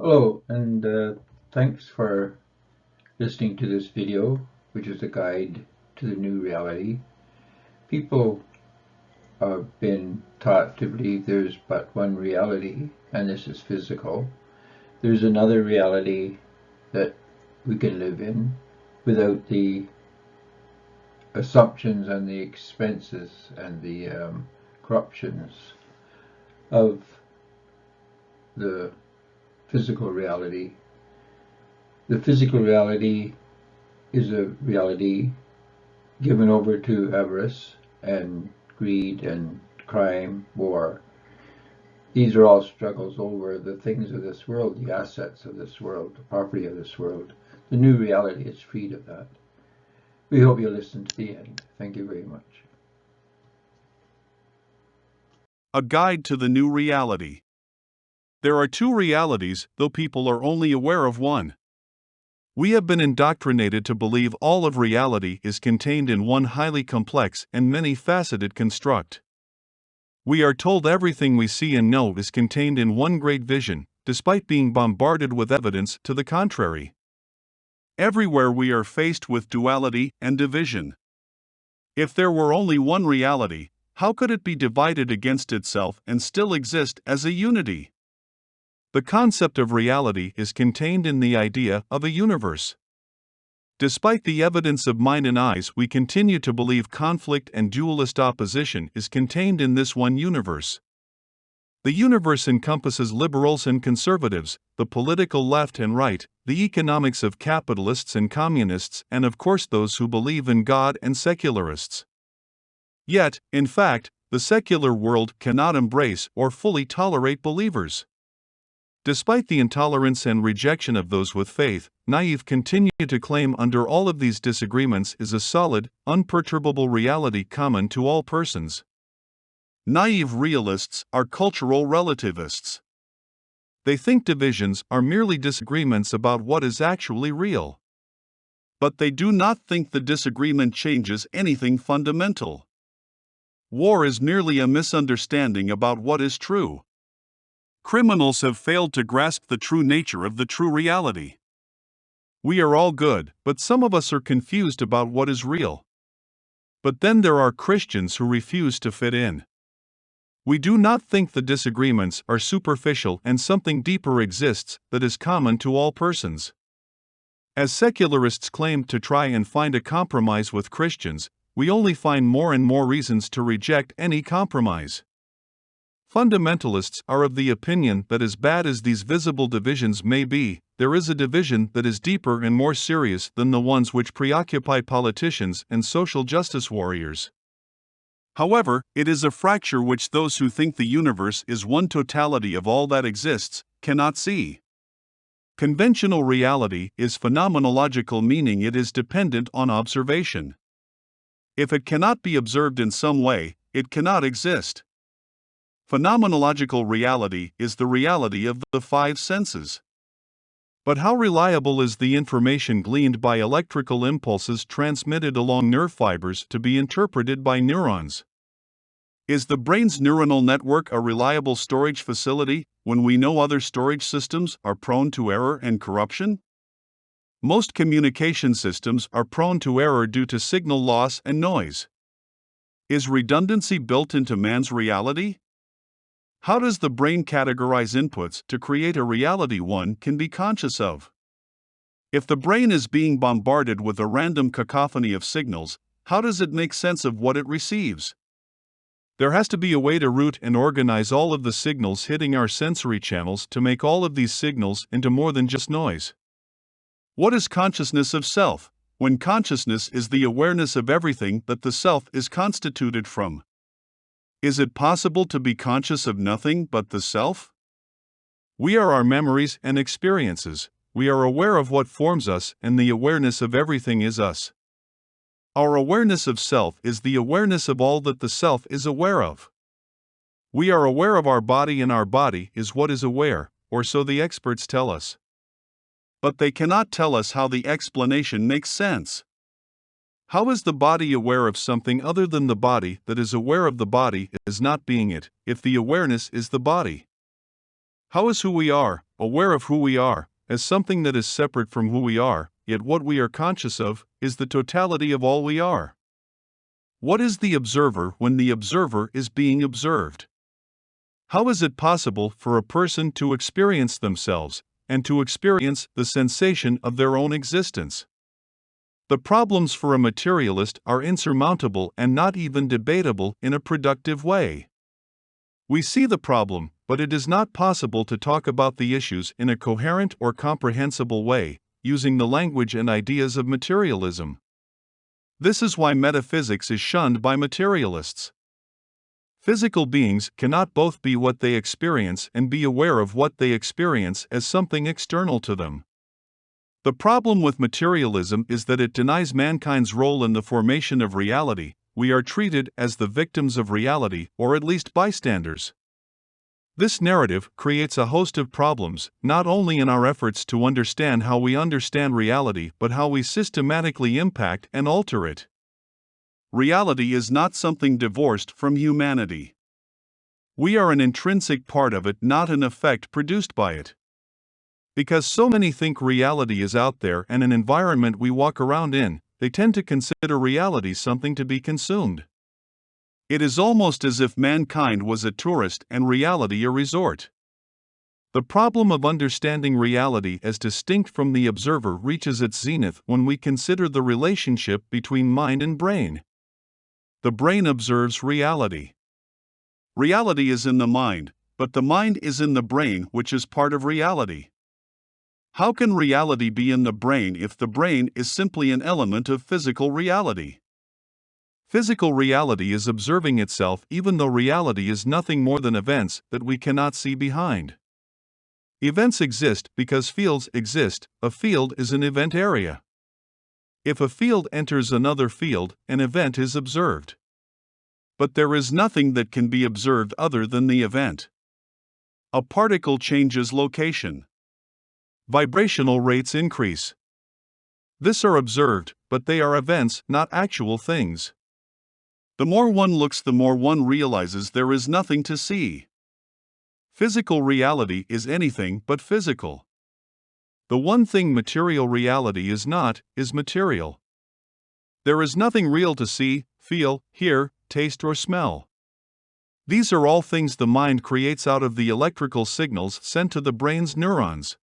Hello, and thanks for listening to this video, which is a guide to the new reality. People have been taught to believe there's but one reality, and this is physical. There's another reality that we can live in without the assumptions and the expenses and the corruptions of the physical reality. The physical reality is a reality given over to avarice and greed and crime, war. These are all struggles over the things of this world, the assets of this world, the property of this world. The new reality is freed of that. We hope you'll listen to the end. Thank you very much. A guide to the new reality. There are two realities, though people are only aware of one. We have been indoctrinated to believe all of reality is contained in one highly complex and many-faceted construct. We are told everything we see and know is contained in one great vision, despite being bombarded with evidence to the contrary. Everywhere we are faced with duality and division. If there were only one reality, how could it be divided against itself and still exist as a unity? The concept of reality is contained in the idea of a universe. Despite the evidence of mind and eyes, we continue to believe conflict and dualist opposition is contained in this one universe. The universe encompasses liberals and conservatives, the political left and right, the economics of capitalists and communists, and of course those who believe in God and secularists. Yet, in fact, the secular world cannot embrace or fully tolerate believers. Despite the intolerance and rejection of those with faith, naive continue to claim under all of these disagreements is a solid, unperturbable reality common to all persons. Naive realists are cultural relativists. They think divisions are merely disagreements about what is actually real. But they do not think the disagreement changes anything fundamental. War is merely a misunderstanding about what is true. Criminals have failed to grasp the true nature of the true reality. We are all good, but some of us are confused about what is real. But then there are Christians who refuse to fit in. We do not think the disagreements are superficial and something deeper exists that is common to all persons. As secularists claim to try and find a compromise with Christians, we only find more and more reasons to reject any compromise. Fundamentalists are of the opinion that as bad as these visible divisions may be, there is a division that is deeper and more serious than the ones which preoccupy politicians and social justice warriors. However, it is a fracture which those who think the universe is one totality of all that exists cannot see. Conventional reality is phenomenological, meaning it is dependent on observation. If it cannot be observed in some way, it cannot exist. Phenomenological reality is the reality of the five senses. But how reliable is the information gleaned by electrical impulses transmitted along nerve fibers to be interpreted by neurons? Is the brain's neuronal network a reliable storage facility when we know other storage systems are prone to error and corruption? Most communication systems are prone to error due to signal loss and noise. Is redundancy built into man's reality? How does the brain categorize inputs to create a reality one can be conscious of? If the brain is being bombarded with a random cacophony of signals, how does it make sense of what it receives? There has to be a way to route and organize all of the signals hitting our sensory channels to make all of these signals into more than just noise. What is consciousness of self, when consciousness is the awareness of everything that the self is constituted from? Is it possible to be conscious of nothing but the self? We are our memories and experiences. We are aware of what forms us, and the awareness of everything is us. Our awareness of self is the awareness of all that the self is aware of. We are aware of our body, and our body is what is aware, or so the experts tell us. But they cannot tell us how the explanation makes sense. How is the body aware of something other than the body that is aware of the body as not being it, if the awareness is the body? How is who we are, aware of who we are, as something that is separate from who we are, yet what we are conscious of is the totality of all we are. What is the observer when the observer is being observed? How is it possible for a person to experience themselves, and to experience the sensation of their own existence? The problems for a materialist are insurmountable and not even debatable in a productive way. We see the problem, but it is not possible to talk about the issues in a coherent or comprehensible way, using the language and ideas of materialism. This is why metaphysics is shunned by materialists. Physical beings cannot both be what they experience and be aware of what they experience as something external to them. The problem with materialism is that it denies mankind's role in the formation of reality. We are treated as the victims of reality, or at least bystanders. This narrative creates a host of problems, not only in our efforts to understand how we understand reality, but how we systematically impact and alter it. Reality is not something divorced from humanity. We are an intrinsic part of it, not an effect produced by it. Because so many think reality is out there and an environment we walk around in, they tend to consider reality something to be consumed. It is almost as if mankind was a tourist and reality a resort. The problem of understanding reality as distinct from the observer reaches its zenith when we consider the relationship between mind and brain. The brain observes reality. Reality is in the mind, but the mind is in the brain, which is part of reality. How can reality be in the brain if the brain is simply an element of physical reality? Physical reality is observing itself even though reality is nothing more than events that we cannot see behind. Events exist because fields exist. A field is an event area. If a field enters another field, an event is observed. But there is nothing that can be observed other than the event. A particle changes location. Vibrational rates increase. These are observed, but they are events, not actual things. The more one looks, the more one realizes there is nothing to see. Physical reality is anything but physical. The one thing material reality is not, is material. There is nothing real to see, feel, hear, taste, or smell. These are all things the mind creates out of the electrical signals sent to the brain's neurons.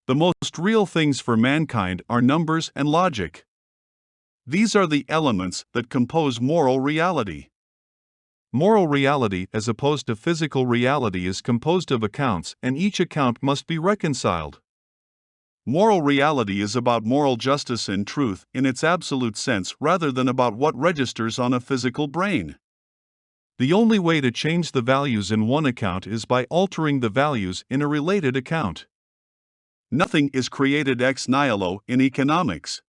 The most real things for mankind are numbers and logic. These are the elements that compose moral reality. Moral reality, as opposed to physical reality, is composed of accounts, and each account must be reconciled. Moral reality is about moral justice and truth in its absolute sense rather than about what registers on a physical brain. The only way to change the values in one account is by altering the values in a related account. Nothing is created ex nihilo in economics.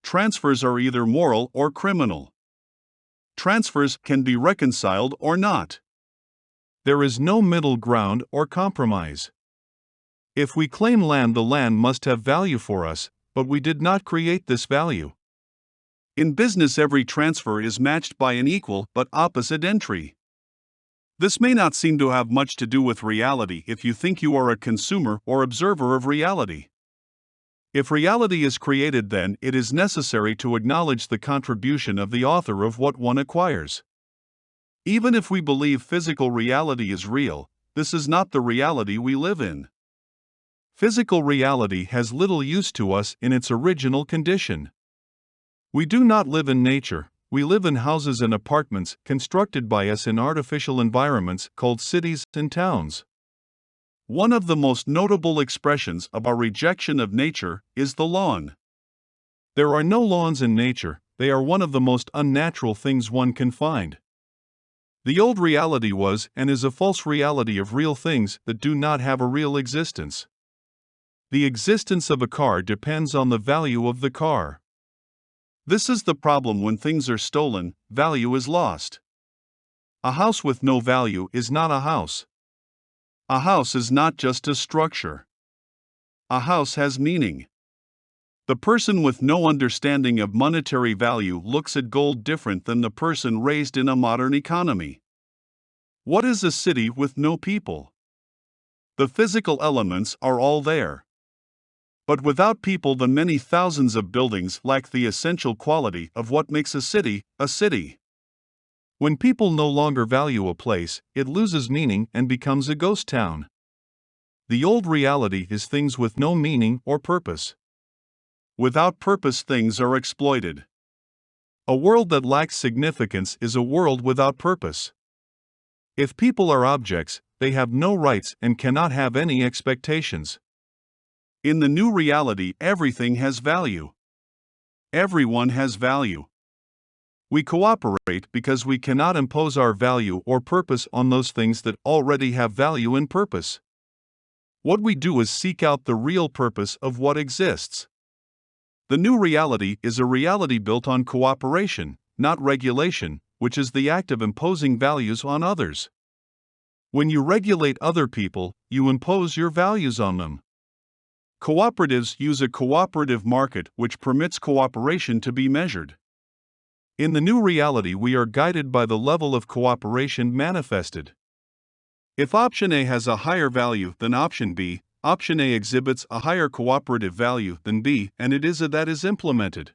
Transfers are either moral or criminal. Transfers can be reconciled or not. There is no middle ground or compromise. If we claim land, the land must have value for us, but we did not create this value. In business, every transfer is matched by an equal but opposite entry. This may not seem to have much to do with reality if you think you are a consumer or observer of reality. If reality is created, then it is necessary to acknowledge the contribution of the author of what one acquires. Even if we believe physical reality is real, this is not the reality we live in. Physical reality has little use to us in its original condition. We do not live in nature, we live in houses and apartments constructed by us in artificial environments called cities and towns. One of the most notable expressions of our rejection of nature is the lawn. There are no lawns in nature, they are one of the most unnatural things one can find. The old reality was and is a false reality of real things that do not have a real existence. The existence of a car depends on the value of the car. This is the problem when things are stolen, value is lost. A house with no value is not a house. A house is not just a structure. A house has meaning. The person with no understanding of monetary value looks at gold different than the person raised in a modern economy. What is a city with no people? The physical elements are all there. But without people, the many thousands of buildings lack the essential quality of what makes a city a city. When people no longer value a place, it loses meaning and becomes a ghost town. The old reality is things with no meaning or purpose. Without purpose, things are exploited. A world that lacks significance is a world without purpose. If people are objects, they have no rights and cannot have any expectations. In the new reality, everything has value. Everyone has value. We cooperate because we cannot impose our value or purpose on those things that already have value and purpose. What we do is seek out the real purpose of what exists. The new reality is a reality built on cooperation, not regulation, which is the act of imposing values on others. When you regulate other people, you impose your values on them. Cooperatives use a cooperative market which permits cooperation to be measured. In the new reality, we are guided by the level of cooperation manifested. If option A has a higher value than option B, option A exhibits a higher cooperative value than B, and it is that is implemented.